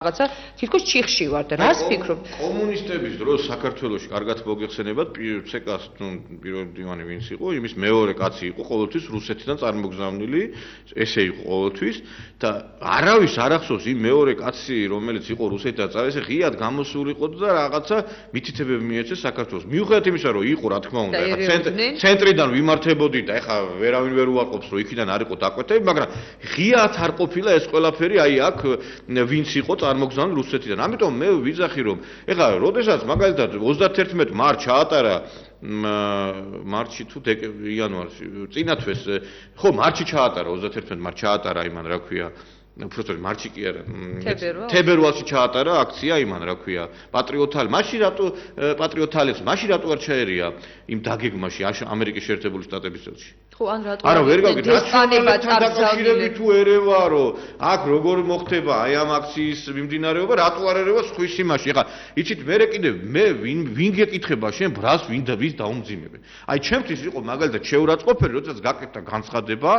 რაღაცა თითქოს ჩიხში ვარ და რას ფიქრობ? კომუნისტების დროს საქართველოში კარგად მოგეხსენებათ ცეკას პირველ დივანი ვინც იყო, იმის მეორე კაცი იყო ყოველთვის რუსეთიდან წარმოგზავნილი, ესე იყო ყოველთვის და არავის არ ახსოვს იმ მეორე კაცი, რომელიც იყო რუსეთიდან წავეზე, ღიად გამოსული იყო და რაღაცა მითითებები მიეცეს საქართველოს. მიუხედავად იმისა, რომ იყო რა თქმა უნდა, ეხა ცენტრიდან ვიმართებოდი და ეხა ვერავინ ვერ უარყოფს, რომ იქიდან არ იყო დაკვეთები, მაგრამ ღიად არ ყოფილა ეს ყველაფერი აი აქ ვინც იყო წარმოგზავნილი რუსეთიდან. ამიტომ მე ვიძახი რომ ეხლა როდესაც მაგალითად 31 მარტს ჩაატარა მარტში თუ იანვარში წინა თვეს ხო მარტში ჩაატარა 31 მარტს ჩაატარა იმან რა ქვია უბრალოდ მარტში კი არა თებერვალში ჩაატარა აქცია იმან რა ქვია პატრიოტალი მაშინ რატო პატრიოტალებს მაშინ რატო არ ჩაერია იმ დაგეგმაში ამერიკის შეერთებული შტატების წელში ხო ან რატო არა ვერ გავიგე დაშანება დაკავშირებით თუ ერევა რომ აქ როგორ მოხდება აი ამ აქციის მიმდინარეობა რატო არ ერევა სხვის იმაში ეხლა იცით მე კიდევ მე ვინ გეკითხება შენ ბრას ვინ და ვის დაუმძიმებენ აი ჩემთვის იყო მაგალითად შეურაცხყოფელი როდესაც გაკეთდა განცხადება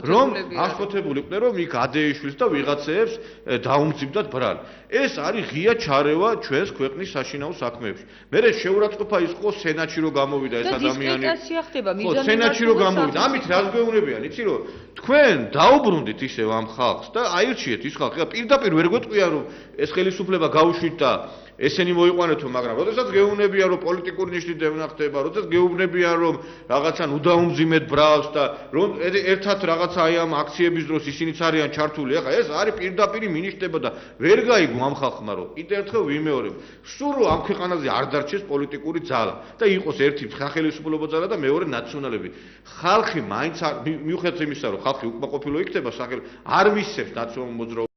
რომ აღშფოთებული იყვნენ რომ იქ ადეიშვილს და ვიღაცეებს დაუმძიმდათ ბრალი ეს არის ღია ჩარევა ჩვენს ქვეყნის საშინაო საქმეებში მე შეურაცხყოფა ის ხო სენატში რომ გამოვიდა ეს ადამიანი ხო სენატში რომ გამოვიდა ამით რას გვეუბნებიან იცი რომ თქვენ დაუბრუნდით ისევ ამ ხალხს და აირჩიეთ ის ხალხი პირდაპირ ვერ გვეტყვია რომ ეს ხელისუფლება გაუშვით და ესენი მოიყვანეთო მაგრამ როდესაც გეუბნებიან რომ პოლიტიკური ნიშნით ვნახდება როდესაც გეუბნებიან რომ რაღაცა უდაუმძიმეთ ბრალს და რომ ერთად რაღაცა აი ამ აქციების დროს ისინიც არიან ჩართული ახლა ეს არის პირდაპირ მინიშნება და ვერ გაიგო ამ ხალხმა რომ კიდევ ერთხელ ვიმეორებ სულ რომ ამ ქვეყანაზე არ დარჩეს პოლიტიკური ძალა და იყოს ერთი სახელმწიფო ძალა და მეორე ნაციონალები ხალხი მაინც მიუხედავად იმისა რომ ხალხი უკმაყოფილო იქნება სახელ არ მისცემს ნაციონალურ მოძრაობას